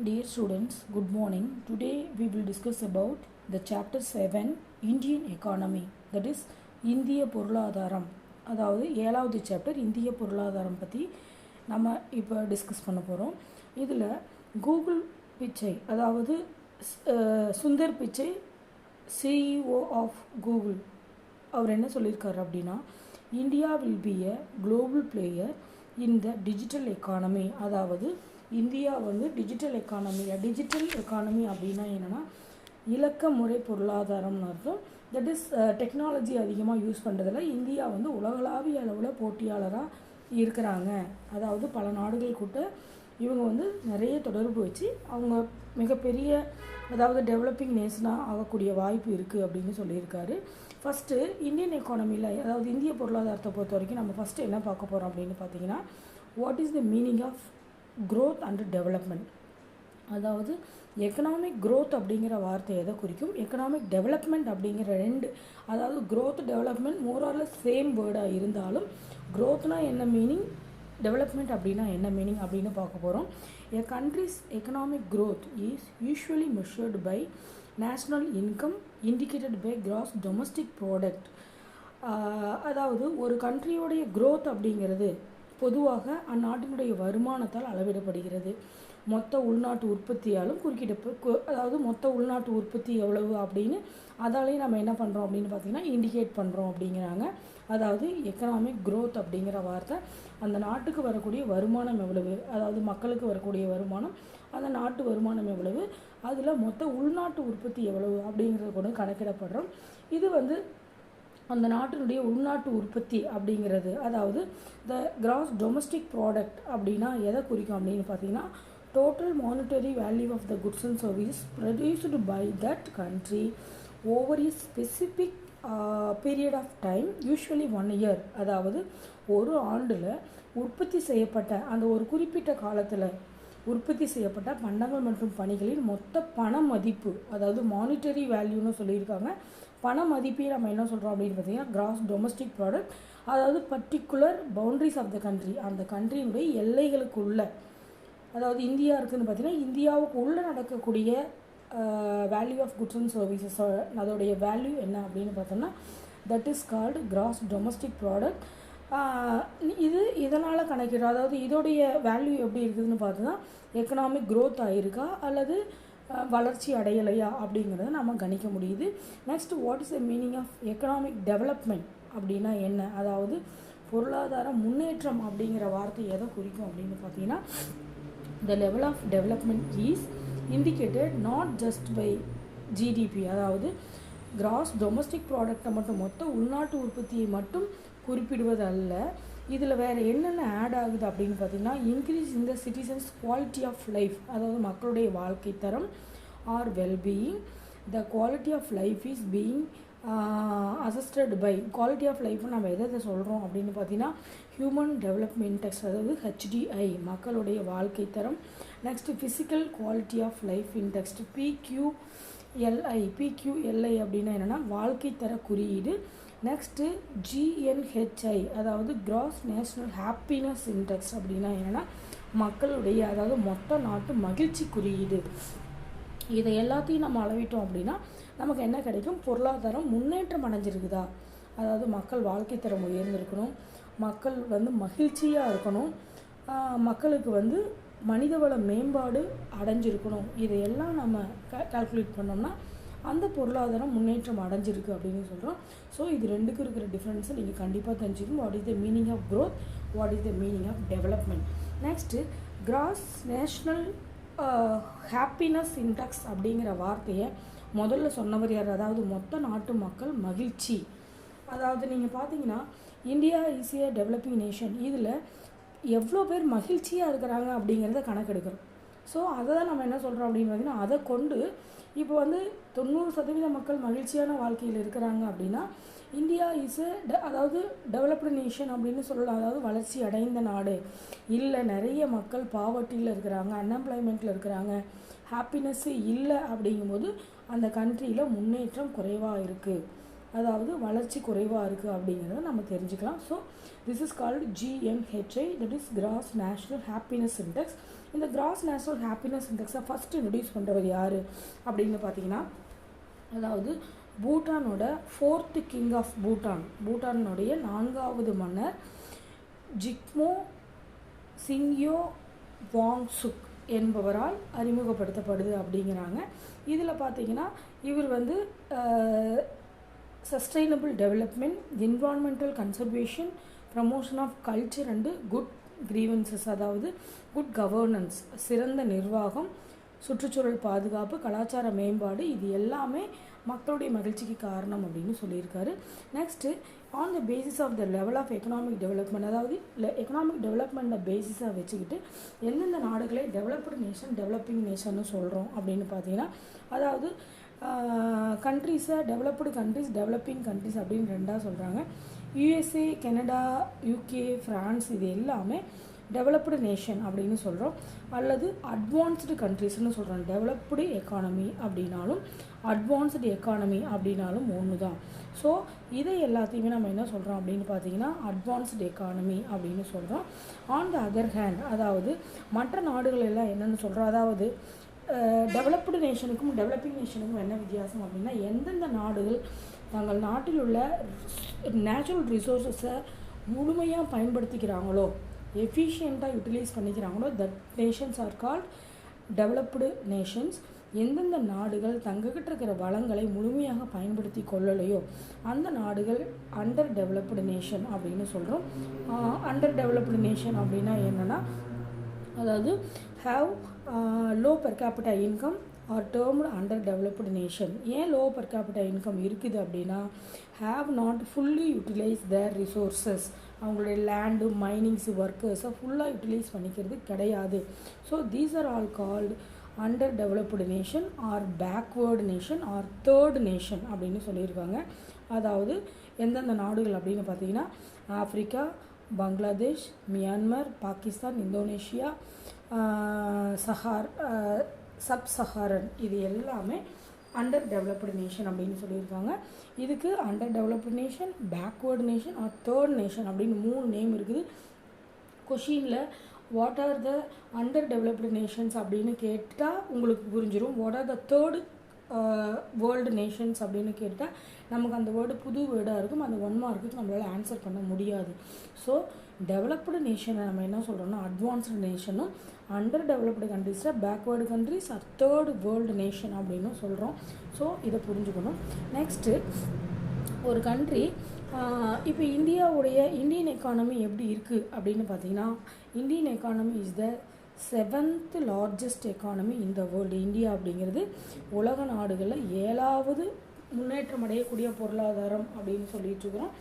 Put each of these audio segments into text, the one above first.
Dear students, good morning. Today we will discuss about the chapter 7 Indian economy, that is இந்திய பொருளாதாரம். அதாவது 7வது chapter இந்திய பொருளாதாரம் பற்றி நம்ம இப்போ டிஸ்கஸ் பண்ண போகிறோம். இதில் கூகுள் பிச்சை, அதாவது Sundar Pichai, CEO of Google, அவர் என்ன சொல்லியிருக்காரு அப்படின்னா, India will be a global player in the digital economy. அதாவது இந்தியா டிஜிட்டல் எக்கானமி அப்படின்னா என்னென்னா இலக்க முறை பொருளாதாரம்னு அர்த்தம். தட் இஸ் டெக்னாலஜி அதிகமாக யூஸ் பண்ணுறதில்ல. இந்தியா உலகளாவிய அளவில் போட்டியாளராக இருக்கிறாங்க. அதாவது பல நாடுகள் கூட்ட இவங்க நிறைய தொடர்பு வச்சு அவங்க மிகப்பெரிய, அதாவது டெவலப்பிங் நேஷனாக ஆகக்கூடிய வாய்ப்பு இருக்குது அப்படின்னு சொல்லியிருக்காரு. ஃபஸ்ட்டு இந்தியன் எக்கானமியில், அதாவது இந்திய பொருளாதாரத்தை பொறுத்த வரைக்கும் நம்ம ஃபஸ்ட்டு என்ன பார்க்க போகிறோம் அப்படின்னு பார்த்தீங்கன்னா, what is the meaning of growth and development. அதாவது எக்கனாமிக் growth அப்படிங்கிற வார்த்தை எதை குறிக்கும், எக்கனாமிக் டெவலப்மெண்ட் அப்படிங்கிற ரெண்டு, அதாவது growth டெவலப்மெண்ட் மோரார்லெஸ் சேம் வேர்டாக இருந்தாலும் growthனா என்ன மீனிங், டெவலப்மெண்ட் அப்படின்னா என்ன மீனிங் அப்படின்னு பார்க்க போகிறோம். A country's economic growth is usually measured by national income indicated by gross domestic product. அதாவது ஒரு கண்ட்ரியோடைய growth அப்படிங்கிறது பொதுவாக அந்நாட்டினுடைய வருமானத்தால் அளவிடப்படுகிறது. மொத்த உள்நாட்டு உற்பத்தியாலும் அதாவது மொத்த உள்நாட்டு உற்பத்தி எவ்வளவு அப்படின்னு அதாலேயே நம்ம என்ன பண்ணுறோம் அப்படின்னு பார்த்தீங்கன்னா இண்டிகேட் பண்ணுறோம் அப்படிங்கிறாங்க. அதாவது எக்கனாமிக் growth அப்படிங்கிற வார்த்தை அந்த நாட்டுக்கு வரக்கூடிய வருமானம் எவ்வளவு, அதாவது மக்களுக்கு வரக்கூடிய வருமானம், அந்த நாட்டு வருமானம் எவ்வளவு, அதில் மொத்த உள்நாட்டு உற்பத்தி எவ்வளவு அப்படிங்கிறது கூட கணக்கிடப்படுறோம். இது அந்த நாட்டினுடைய உள்நாட்டு உற்பத்தி அப்படிங்கிறது, அதாவது த கிராஸ் டொமஸ்டிக் ப்ராடக்ட் அப்படின்னா எதை குறிக்கும் அப்படின்னு பார்த்தீங்கன்னா, total monetary value of the goods and service produced by that country over a specific period of time, usually 1 year. அதாவது ஒரு ஆண்டில் உற்பத்தி செய்யப்பட்ட அந்த ஒரு குறிப்பிட்ட காலத்தில் உற்பத்தி செய்யப்பட்ட பண்டங்கள் மற்றும் பணிகளின் மொத்த பண மதிப்பு, அதாவது மானிட்டரி வேல்யூன்னு சொல்லியிருக்காங்க. பண மதிப்பையும் நம்ம என்ன சொல்கிறோம் அப்படின்னு பார்த்தீங்கன்னா கிராஸ் டொமஸ்டிக் ப்ராடக்ட். அதாவது particular boundaries of the country, அந்த கண்ட்ரியினுடைய எல்லைகளுக்குள்ள, அதாவது இந்தியா இருக்குதுன்னு பார்த்தீங்கன்னா இந்தியாவுக்கு உள்ளே நடக்கக்கூடிய value of goods and services, அதோடைய வேல்யூ என்ன அப்படின்னு பார்த்தோம்னா that is called gross domestic product. இது இதனால் கணக்கிடும். அதாவது இதோடைய வேல்யூ எப்படி இருக்குதுன்னு பார்த்தோன்னா எக்கனாமிக் growth ஆகிருக்கா அல்லது வளர்ச்சி அடையலையா அப்படிங்கிறத நம்ம கணிக்க முடியுது. Next, what is the meaning of economic development அப்படின்னா என்ன, அதாவது பொருளாதார முன்னேற்றம் அப்படிங்கிற வார்த்தை எதை குறிக்கும் அப்படின்னு பார்த்தீங்கன்னா, the level of development is indicated not just by GDP, அதாவது கிராஸ் டொமஸ்டிக் ப்ராடக்டை மட்டும், மொத்த உள்நாட்டு உற்பத்தியை மட்டும் குறிப்பிடுவது அல்ல. இதில் வேறு என்னென்ன ஆட் ஆகுது அப்படின்னு பார்த்தீங்கன்னா, increase in the citizens quality of life, அதாவது மக்களுடைய வாழ்க்கை தரம், or wellbeing. The quality of life is being assisted by, quality of லைஃப்னு நம்ம எதை சொல்கிறோம் அப்படின்னு பார்த்தீங்கன்னா ஹியூமன் டெவலப்மெண்ட் இண்டெக்ஸ், அதாவது HDI, மக்களுடைய வாழ்க்கை தரம். Next physical quality of life index, PQLI அப்படின்னா என்னென்னா வாழ்க்கை தர குறியீடு. நெக்ஸ்ட்டு GNHI, அதாவது கிராஸ் நேஷ்னல் ஹாப்பினஸ் இண்டெக்ஸ் அப்படின்னா என்னென்னா மக்களுடைய, அதாவது மொத்த நாட்டு மகிழ்ச்சி குறியீடு. இதை எல்லாத்தையும் நம்ம அளவிட்டோம் அப்படின்னா நமக்கு என்ன கிடைக்கும், பொருளாதாரம் முன்னேற்றம் அடைஞ்சிருக்குதா, அதாவது மக்கள் வாழ்க்கை தரம் உயர்ந்திருக்கணும், மக்கள் மகிழ்ச்சியாக இருக்கணும், மக்களுக்கு மனிதவள மேம்பாடு அடைஞ்சிருக்கணும். இதையெல்லாம் நம்ம கால்குலேட் பண்ணோம்னா அந்த பொருளாதாரம் முன்னேற்றம் அடைஞ்சிருக்கு அப்படின்னு சொல்கிறோம். ஸோ இது ரெண்டுக்கும் இருக்கிற டிஃப்ரென்ஸை நீங்கள் கண்டிப்பாக தெரிஞ்சுக்கணும். What is the meaning of growth, what is the meaning of development. Next, gross national happiness index அப்படிங்கிற வார்த்தையை முதல்ல சொன்னவர் யார், அதாவது மொத்த நாட்டு மக்கள் மகிழ்ச்சி. அதாவது நீங்கள் பார்த்தீங்கன்னா India is a developing nation, இதில் எவ்வளோ பேர் மகிழ்ச்சியாக இருக்கிறாங்க அப்படிங்கிறத கணக்கெடுக்கிறோம். ஸோ அதை தான் நம்ம என்ன சொல்கிறோம் அப்படின்னு பார்த்தீங்கன்னா, அதை கொண்டு இப்போ 90% மக்கள் மகிழ்ச்சியான வாழ்க்கையில் இருக்கிறாங்க அப்படின்னா இந்தியா இஸ் அதாவது டெவலப்டு நேஷன் அப்படின்னு சொல்லலாம். அதாவது வளர்ச்சி அடைந்த நாடு இல்லை, நிறைய மக்கள் பாவர்ட்டியில் இருக்கிறாங்க, அன்எம்ப்ளாய்மெண்ட்டில் இருக்கிறாங்க, ஹாப்பினஸ்ஸு இல்லை அப்படிங்கும்போது அந்த கண்ட்ரியில் முன்னேற்றம் குறைவாக இருக்குது அதாவது வளர்ச்சி குறைவாக இருக்குது அப்படிங்கிறத நம்ம தெரிஞ்சுக்கலாம். So this is called GNHI, that is gross national happiness index. இந்த கிராஸ் நேஷ்னல் ஹாப்பினஸ் இண்டெக்ஸை ஃபஸ்ட்டு இன்ட்ரடியூஸ் பண்ணுறவர் யார் அப்படின்னு பார்த்தீங்கன்னா, அதாவது பூட்டானோட 4th கிங் ஆஃப் பூட்டானுடைய 4வது மன்னர் ஜிக்மோ சிங்யோ வாங்சுக் என்பவரால் அறிமுகப்படுத்தப்படுது அப்படிங்கிறாங்க. இதில் பார்த்தீங்கன்னா இவர் வந்து sustainable development, environmental conservation, promotion of culture and good grievances, அதாவது குட் கவர்னன்ஸ், சிறந்த நிர்வாகம், சுற்றுச்சூழல் பாதுகாப்பு, கலாச்சார மேம்பாடு, இது எல்லாமே மக்களுடைய மகிழ்ச்சிக்கு காரணம் அப்படின்னு சொல்லியிருக்காரு. Next on the basis of the level of economic development, அதாவது எக்கனாமிக் டெவலப்மெண்ட்டை பேசிஸாக வச்சுக்கிட்டு எந்தெந்த நாடுகளே டெவலப்டு நேஷன், டெவலப்பிங் நேஷன்னு சொல்கிறோம் அப்படின்னு பார்த்தீங்கன்னா, அதாவது கண்ட்ரீஸை டெவலப்டு கண்ட்ரிஸ், டெவலப்பிங் கண்ட்ரிஸ் அப்படின்னு ரெண்டாக சொல்கிறாங்க. USA, கனடா, UK, ஃப்ரான்ஸ் இது எல்லாமே டெவலப்டு நேஷன் அப்படின்னு சொல்கிறோம், அல்லது அட்வான்ஸ்டு கண்ட்ரிஸ்னு சொல்கிறோம். டெவலப்டு எக்கானமி அப்படின்னாலும் அட்வான்ஸ்டு எக்கானமி அப்படின்னாலும் ஒன்று தான். ஸோ இதை எல்லாத்தையுமே நம்ம என்ன சொல்கிறோம் அப்படின்னு பார்த்தீங்கன்னா அட்வான்ஸ்டு எக்கானமி அப்படின்னு சொல்கிறோம். ஆன் த அதர் ஹேண்ட், அதாவது மற்ற நாடுகள் எல்லாம் என்னென்னு சொல்கிறோம், அதாவது டெவலப்டு நேஷனுக்கும் டெவலப்பிங் நேஷனுக்கும் என்ன வித்தியாசம் அப்படின்னா, எந்தெந்த நாடுகள் தங்கள் நாட்டில் உள்ள நேச்சுரல் ரிசோர்ஸஸை முழுமையாக பயன்படுத்திக்கிறாங்களோ, எஃபிஷியண்ட்டாக யூட்டிலைஸ் பண்ணிக்கிறாங்களோ, that nations are called developed nations. எந்தெந்த நாடுகள் தங்கக்கிட்ட இருக்கிற வளங்களை முழுமையாக பயன்படுத்தி கொள்ளலையோ அந்த நாடுகள் அண்டர் டெவலப்டு நேஷன் அப்படின்னு சொல்கிறோம். அண்டர் டெவலப்டு நேஷன் அப்படின்னா என்னென்னா, அதாவது have low per capita income are termed under developed nation. ஏன் லோ பெர் கேபிட்டா இன்கம் இருக்குது அப்படின்னா, have not fully utilise their resources, அவங்களுடைய லேண்டு, மைனிங்ஸு, ஒர்க்கர்ஸை ஃபுல்லாக யூட்டிலைஸ் பண்ணிக்கிறது கிடையாது. So these are all called under developed nation or backward nation or third nation அப்படின்னு சொல்லியிருக்காங்க. அதாவது எந்தெந்த நாடுகள் அப்படின்னு பார்த்தீங்கன்னா, Africa, Bangladesh, Myanmar, Pakistan, Indonesia, sub Saharan, இது எல்லாமே அண்டர் டெவலப்டு நேஷன் அப்படின்னு சொல்லியிருக்காங்க. இதுக்கு under developed nation, backward nation or third nation அப்படின்னு 3 நேம் இருக்குது. கொஷினில் what are the under developed nations அப்படின்னு கேட்டால் உங்களுக்கு புரிஞ்சிடும். What are the third world nations அப்படின்னு கேட்டால் நமக்கு அந்த வேர்டு புது வேர்டாக இருக்கும், அந்த 1 மார்க்குக்கு நம்மளால் ஆன்சர் பண்ண முடியாது. ஸோ டெவலப்டு நேஷனை நம்ம என்ன சொல்கிறோம்னா அட்வான்ஸ்டு நேஷனும், அண்டர் டெவலப்டு கண்ட்ரிஸில் backward countries or third world nation அப்படின்னு சொல்கிறோம். ஸோ இதை புரிஞ்சுக்கணும். நெக்ஸ்ட்டு ஒரு கண்ட்ரி, இப்போ இந்தியன் எக்கானமி எப்படி இருக்குது அப்படின்னு பார்த்தீங்கன்னா, Indian economy is the 7th largest economy in the world. India அப்படிங்கிறது உலக நாடுகளில் 7வது முன்னேற்றம் அடையக்கூடிய பொருளாதாரம் அப்படின்னு சொல்லிட்டுருக்குறோம்.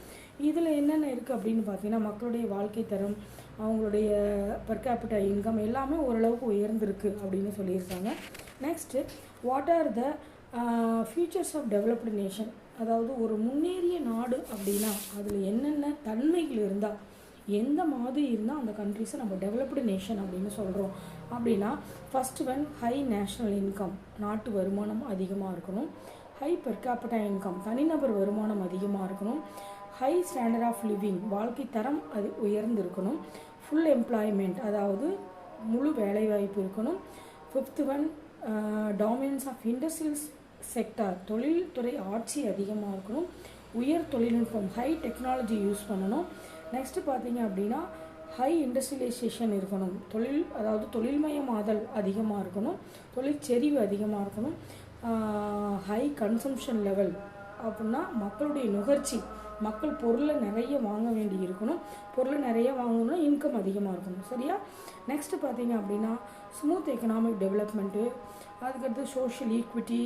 இதில் என்னென்ன இருக்குது அப்படின்னு பார்த்தீங்கன்னா, மக்களுடைய வாழ்க்கை தரம், அவங்களுடைய பெர் கேபிட்டா இன்கம் எல்லாமே ஓரளவுக்கு உயர்ந்திருக்கு அப்படின்னு சொல்லியிருக்காங்க. Next what are the futures of developed nation, அதாவது ஒரு முன்னேறிய நாடு அப்படின்னா அதில் என்னென்ன தன்மைகள் இருந்தால், எந்த மாதிரி இருந்தால் அந்த கண்ட்ரிஸை நம்ம டெவலப்டு நேஷன் அப்படின்னு சொல்கிறோம் அப்படின்னா, first one high national income, நாட்டு வருமானம் அதிகமாக இருக்கணும். ஹை பெர் கேபிட்டா இன்கம், தனிநபர் வருமானம் அதிகமாக இருக்கணும். ஹை ஸ்டாண்டர்ட் ஆஃப் லிவிங், வாழ்க்கை தரம் அது உயர்ந்து இருக்கணும். ஃபுல் எம்ப்ளாய்மெண்ட், அதாவது முழு வேலைவாய்ப்பு இருக்கணும். 5th one dominance of industrial sector, தொழில்துறை ஆட்சி அதிகமாக இருக்கணும். உயர் தொழில்நுட்பம், ஹை டெக்னாலஜி யூஸ் பண்ணணும். நெக்ஸ்ட்டு பார்த்தீங்க அப்படின்னா ஹை இண்டஸ்ட்ரியலைசேஷன் இருக்கணும். அதாவது தொழில்மயமாதல் அதிகமாக இருக்கணும். தொழிற்செறிவு அதிகமாக இருக்கணும். ஹை கன்சம்ஷன் லெவல் அப்படின்னா மக்களுடைய நுகர்ச்சி, மக்கள் பொருளை நிறைய வாங்க வேண்டி இருக்கணும். பொருளை நிறைய வாங்கணும்னா இன்கம் அதிகமாக இருக்கணும். சரியா? நெக்ஸ்ட்டு பார்த்தீங்க அப்படின்னா ஸ்மூத் எக்கனாமிக் டெவலப்மெண்ட்டு, அதுக்கடுத்து social equity,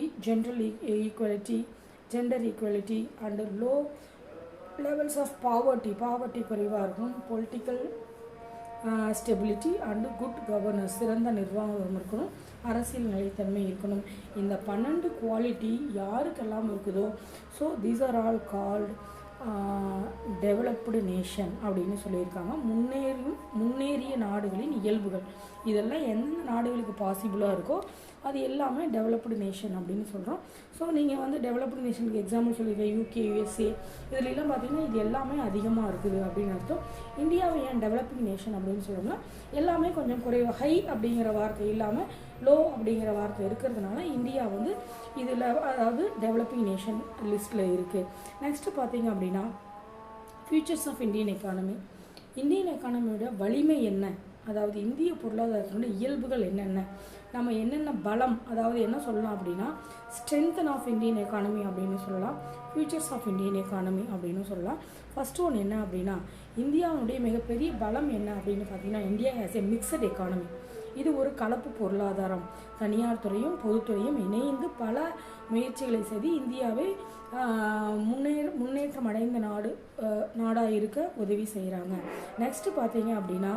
gender equality and low levels of poverty குறைவாக இருக்கும். Political stability and good governance, சிறந்த நிர்வாகம் இருக்கணும். அரசியல் நிலைத்தன்மை இருக்கணும். இந்த 12 குவாலிட்டி யாருக்கெல்லாம் இருக்குதோ, so these are all called developed nation அப்படின்னு சொல்லியிருக்காங்க. முன்னேறிய நாடுகளின் இயல்புகள் இதெல்லாம் எந்தெந்த நாடுகளுக்கு பாசிபிளாக இருக்கோ அது எல்லாமே டெவலப்டு நேஷன் அப்படின்னு சொல்கிறோம். ஸோ நீங்கள் வந்து டெவலப்டு நேஷனுக்கு எக்ஸாம்பிள் சொல்லியிருக்கேன், UK, USA இதிலெல்லாம் பார்த்தீங்கன்னா இது எல்லாமே அதிகமாக இருக்குது அப்படின்னு அர்த்தம். இந்தியாவை ஏன் டெவலப்பிங் நேஷன் அப்படின்னு சொல்கிறோம்னா எல்லாமே கொஞ்சம் குறைவு, ஹை அப்படிங்கிற வார்த்தை இல்லாமல் லோ அப்படிங்கிற வார்த்தை இருக்கிறதுனால இந்தியா வந்து இதில் அதாவது டெவலப்பிங் நேஷன் லிஸ்ட்டில் இருக்குது. நெக்ஸ்ட்டு பார்த்தீங்க அப்படின்னா features of Indian economy. Indian எக்கானமியோட வலிமை என்ன, அதாவது இந்திய பொருளாதாரத்தினுடைய இயல்புகள் என்னென்ன, நம்ம என்னென்ன பலம், அதாவது என்ன சொல்லலாம் அப்படின்னா ஸ்ட்ரென்தன் ஆஃப் இந்தியன் எக்கானமி அப்படின்னு சொல்லலாம், ஃபியூச்சர்ஸ் ஆஃப் இந்தியன் எக்கானமி அப்படின்னு சொல்லலாம். ஃபஸ்ட்டு ஒன்று என்ன அப்படின்னா இந்தியாவுடைய மிகப்பெரிய பலம் என்ன அப்படின்னு பார்த்தீங்கன்னா India has a mixed economy. இது ஒரு கலப்பு பொருளாதாரம். தனியார் துறையும் பொதுத்துறையும் இணைந்து பல முயற்சிகளை செய்து இந்தியாவை முன்னேற்றம் அடைந்த நாடாக இருக்க உதவி செய்கிறாங்க. நெக்ஸ்ட்டு பார்த்தீங்க அப்படின்னா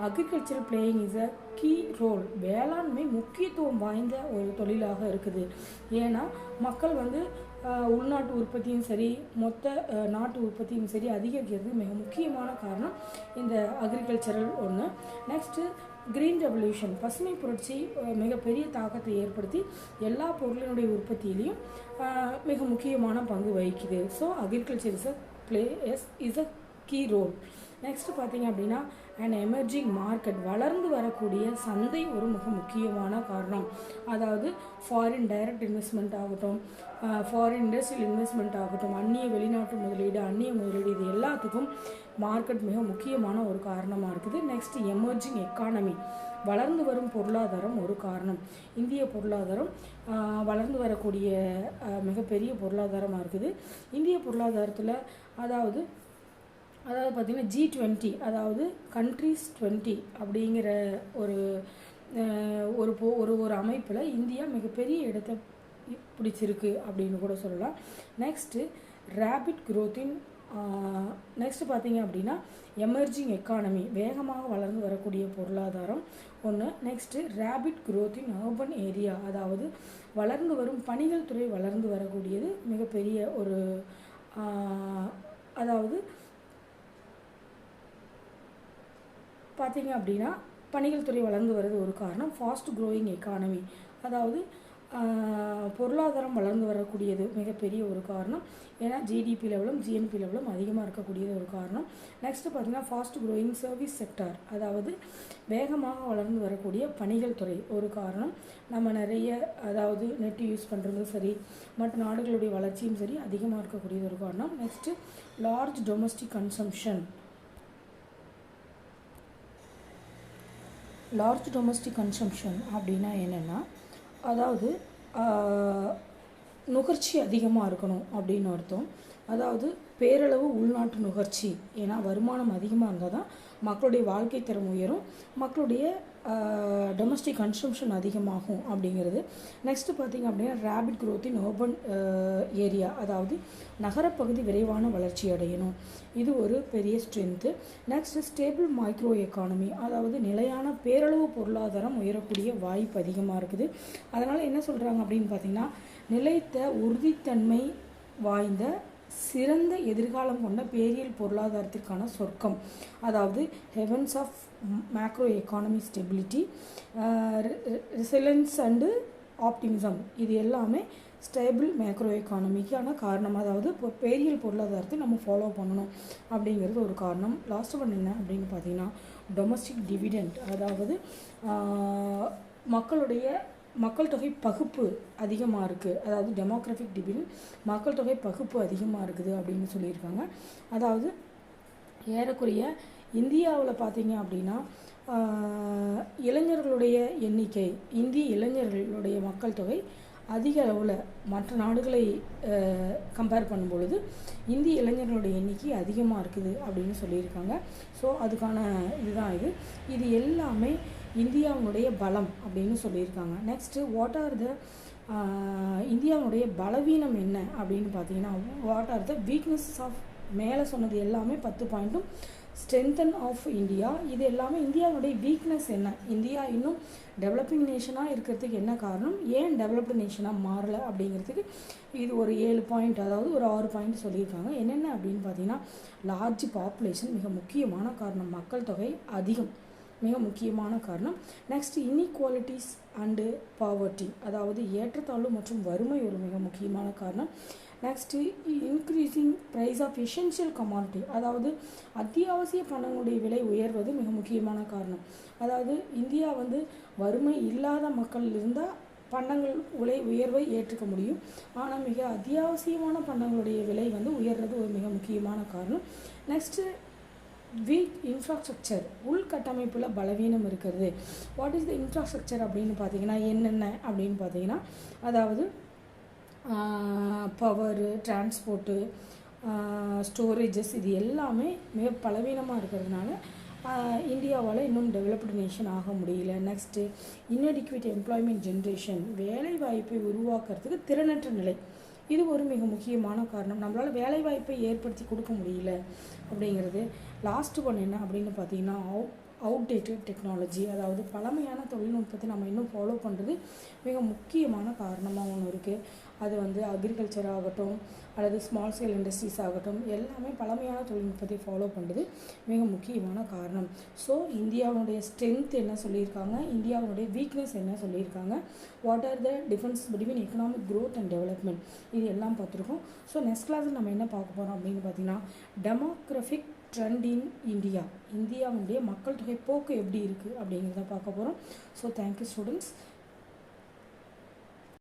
agriculture playing is a key role. வேளாண்மை முக்கியத்துவம் வாய்ந்த ஒரு தொழிலாக இருக்குது. ஏன்னா மக்கள் வந்து உள்நாட்டு உற்பத்தியும் சரி மொத்த நாட்டு உற்பத்தியும் சரி அதிகரிக்கிறதுக்கு மிக முக்கியமான காரணம் இந்த அக்ரிகல்ச்சரல் ஒன்று. நெக்ஸ்ட்டு கிரீன் ரெவல்யூஷன், பசுமை புரட்சி மிகப்பெரிய தாக்கத்தை ஏற்படுத்தி எல்லா பொருளினுடைய உற்பத்தியிலையும் மிக முக்கியமான பங்கு வகிக்குது. So agriculture is a key role. Next பார்த்தீங்க அப்படின்னா அண்ட் எமர்ஜிங் மார்க்கெட், வளர்ந்து வரக்கூடிய சந்தை ஒரு மிக முக்கியமான காரணம். அதாவது ஃபாரின் டைரக்ட் இன்வெஸ்ட்மெண்ட் ஆகட்டும், ஃபாரின் இண்டஸ்ட்ரியல் இன்வெஸ்ட்மெண்ட் ஆகட்டும், வெளிநாட்டு முதலீடு, அந்நிய முதலீடு, இது எல்லாத்துக்கும் மார்க்கெட் மிக முக்கியமான ஒரு காரணமாக இருக்குது. நெக்ஸ்ட் எமர்ஜிங் எக்கானமி, வளர்ந்து வரும் பொருளாதாரம் ஒரு காரணம். இந்திய பொருளாதாரம் வளர்ந்து வரக்கூடிய மிகப்பெரிய பொருளாதாரமாக இருக்குது. இந்திய பொருளாதாரத்தில் அதாவது பார்த்திங்கன்னா G20, அதாவது கண்ட்ரிஸ் 20 அப்படிங்கிற ஒரு அமைப்பில் இந்தியா மிகப்பெரிய இடத்தை பிடிச்சிருக்கு அப்படின்னு கூட சொல்லலாம். நெக்ஸ்ட்டு ரேபிட் க்ரோத்தின் நெக்ஸ்ட்டு பார்த்தீங்க அப்படின்னா எமர்ஜிங் எக்கானமி, வேகமாக வளர்ந்து வரக்கூடிய பொருளாதாரம் ஒன்று. Next rapid growth in urban area, அதாவது வளர்ந்து வரும் பணிகள் துறை வளர்ந்து வரக்கூடியது மிகப்பெரிய ஒரு அதாவது பார்த்தீங்க அப்படின்னா பணிகள் துறை வளர்ந்து வருது ஒரு காரணம். ஃபாஸ்ட் க்ரோயிங் எக்கானமி, அதாவது பொருளாதாரம் வளர்ந்து வரக்கூடியது மிகப்பெரிய ஒரு காரணம். ஏன்னா ஜிடிபி லெவலும் ஜிஎன்பி லெவலும் அதிகமாக இருக்கக்கூடியது ஒரு காரணம். நெக்ஸ்ட்டு பார்த்திங்கன்னா ஃபாஸ்ட் க்ரோயிங் சர்வீஸ் செக்டார், அதாவது வேகமாக வளர்ந்து வரக்கூடிய பணிகள் துறை ஒரு காரணம். நம்ம நிறைய அதாவது நெட் யூஸ் பண்ணுறதும் சரி மற்ற நாடுகளுடைய வளர்ச்சியும் சரி அதிகமாக இருக்கக்கூடியது ஒரு காரணம். Next large domestic consumption. Large domestic consumption அப்படின்னா என்னென்னா அதாவது நுகர்ச்சி அதிகமாக இருக்கணும் அப்படின்னு அர்த்தம். அதாவது பேரளவு உள்நாட்டு நுகர்ச்சி, ஏன்னா வருமானம் அதிகமாக இருந்தால் தான் மக்களுடைய வாழ்க்கை தரம் உயரும், மக்களுடைய டொமஸ்டிக் கன்சம்ஷன் அதிகமாகும் அப்படிங்கிறது. நெக்ஸ்ட்டு பார்த்திங்க அப்படின்னா rapid growth in urban area, அதாவது நகரப்பகுதி விரைவான வளர்ச்சி அடையணும், இது ஒரு பெரிய strength. Next stable micro economy, அதாவது நிலையான பேரளவு பொருளாதாரம் உயரக்கூடிய வாய்ப்பு அதிகமாக இருக்குது. அதனால் என்ன சொல்கிறாங்க அப்படின்னு பார்த்திங்கன்னா நிலைத்த உறுதித்தன்மை வாய்ந்த சிறந்த எதிர்காலம் கொண்ட பேரியல் பொருளாதாரத்திற்கான சொர்க்கம், அதாவது heavens of macro economy stability, resilience and optimism, இது எல்லாமே ஸ்டேபிள் மேக்ரோ எக்கானமிக்கான காரணம். அதாவது பேரியல் பொருளாதாரத்தை நம்ம ஃபாலோ பண்ணணும் அப்படிங்கிறது ஒரு காரணம். லாஸ்ட் ஒன் என்ன அப்படின்னு பார்த்தீங்கன்னா டொமஸ்டிக் டிவிடெண்ட், அதாவது மக்கள் தொகை பகுப்பு அதிகமாக இருக்குது, அதாவது டெமோக்ராஃபிக் டிவிடெண்ட், மக்கள் தொகை பகுப்பு அதிகமாக இருக்குது அப்படின்னு சொல்லியிருக்காங்க. அதாவது ஏறக்குறைய இந்தியாவில் பார்த்தீங்க அப்படின்னா இளைஞர்களுடைய எண்ணிக்கை, இந்திய இளைஞர்களுடைய மக்கள் தொகை அதிக அளவில் மற்ற நாடுகளை கம்பேர் பண்ணும் பொழுது இந்திய இளைஞர்களுடைய எண்ணிக்கை அதிகமாக இருக்குது அப்படின்னு சொல்லியிருக்காங்க. ஸோ அதுக்கான இதுதான் இது எல்லாமே இந்தியாவுடைய பலம் அப்படின்னு சொல்லியிருக்காங்க. நெக்ஸ்ட்டு வாட் ஆர் த இந்தியாவுடைய பலவீனம் என்ன அப்படின்னு பார்த்தீங்கன்னா what are the weakness of, மேலே சொன்னது எல்லாமே 10 பாயிண்ட்டும் ஸ்ட்ரென்தன் ஆஃப் இந்தியா, இது எல்லாமே இந்தியாவுடைய வீக்னஸ் என்ன, இந்தியா இன்னும் டெவலப்பிங் நேஷனாக இருக்கிறதுக்கு என்ன காரணம், ஏன் டெவலப்டு நேஷனாக மாறலை அப்படிங்கிறதுக்கு இது ஒரு 7 பாயிண்ட், அதாவது ஒரு 6 பாயிண்ட் சொல்லியிருக்காங்க. என்னென்ன அப்படின்னு பார்த்தீங்கன்னா, லார்ஜ் பாப்புலேஷன் மிக முக்கியமான காரணம், மக்கள் தொகை அதிகம் மிக முக்கியமான காரணம். நெக்ஸ்ட் இன்இக்வாலிட்டிஸ் அண்டு பாவர்ட்டி, அதாவது ஏற்றத்தாழ்வு மற்றும் வறுமை ஒரு மிக முக்கியமான காரணம். Next increasing price of essential commodity, அதாவது அத்தியாவசிய பண்டங்களுடைய விலை உயர்வது மிக முக்கியமான காரணம். அதாவது இந்தியா வறுமை இல்லாத மக்கள் இருந்தால் பண்டங்கள் விலை உயர்வை ஏற்றுக்க முடியும். ஆனால் மிக அத்தியாவசியமான பண்டங்களுடைய விலை உயர்றது ஒரு மிக முக்கியமான காரணம். நெக்ஸ்ட்டு வீக் இன்ஃப்ராஸ்ட்ரக்சர், உள்கட்டமைப்பில் பலவீனம் இருக்கிறது. வாட் இஸ் த இன்ஃப்ராஸ்ட்ரக்சர் அப்படின்னு பார்த்தீங்கன்னா என்னென்ன அப்படின்னு பார்த்தீங்கன்னா, அதாவது பவரு, டிரான்ஸ்போர்ட்டு, ஸ்டோரேஜஸ், இது எல்லாமே மிக பலவீனமாக இருக்கிறதுனால இந்தியாவால் இன்னும் டெவலப்டு நேஷன் ஆக முடியல. நெக்ஸ்ட்டு இன்அடிக்வேட் எம்ப்ளாய்மெண்ட் ஜென்ரேஷன், வேலை வாய்ப்பை உருவாக்குறதுக்கு திறனற்ற நிலை, இது ஒரு மிக முக்கியமான காரணம். நம்மளால் வேலைவாய்ப்பை ஏற்படுத்தி கொடுக்க முடியல அப்படிங்கிறது. லாஸ்ட் ஒன் என்ன அப்படின்னு பார்த்தீங்கன்னா, அவுடேட்டட் டெக்னாலஜி, அதாவது பழமையான தொழில்நுட்பத்தை நம்ம இன்னும் ஃபாலோ பண்ணுறது மிக முக்கியமான காரணமாக ஒன்று இருக்குது. அது அக்ரிகல்ச்சர் ஆகட்டும் அல்லது ஸ்மால் ஸ்கேல் இண்டஸ்ட்ரீஸ் ஆகட்டும், எல்லாமே பழமையான தொழில்நுட்பத்தை ஃபாலோ பண்ணுறது மிக முக்கியமான காரணம். ஸோ இந்தியாவுடைய ஸ்ட்ரென்த் என்ன சொல்லியிருக்காங்க, இந்தியாவுடைய வீக்னஸ் என்ன சொல்லியிருக்காங்க, what are the difference between economic growth and development, இது எல்லாம் பார்த்துருக்கோம். ஸோ நெக்ஸ்ட் கிளாஸில் நம்ம என்ன பார்க்க போகிறோம் அப்படின்னு பார்த்தீங்கன்னா, டெமோக்ராஃபிக் ட்ரெண்ட் இன் இந்தியா, இந்தியாவுடைய மக்கள் தொகை போக்கு எப்படி இருக்குது அப்படிங்கிறத பார்க்க போகிறோம். So thank you students.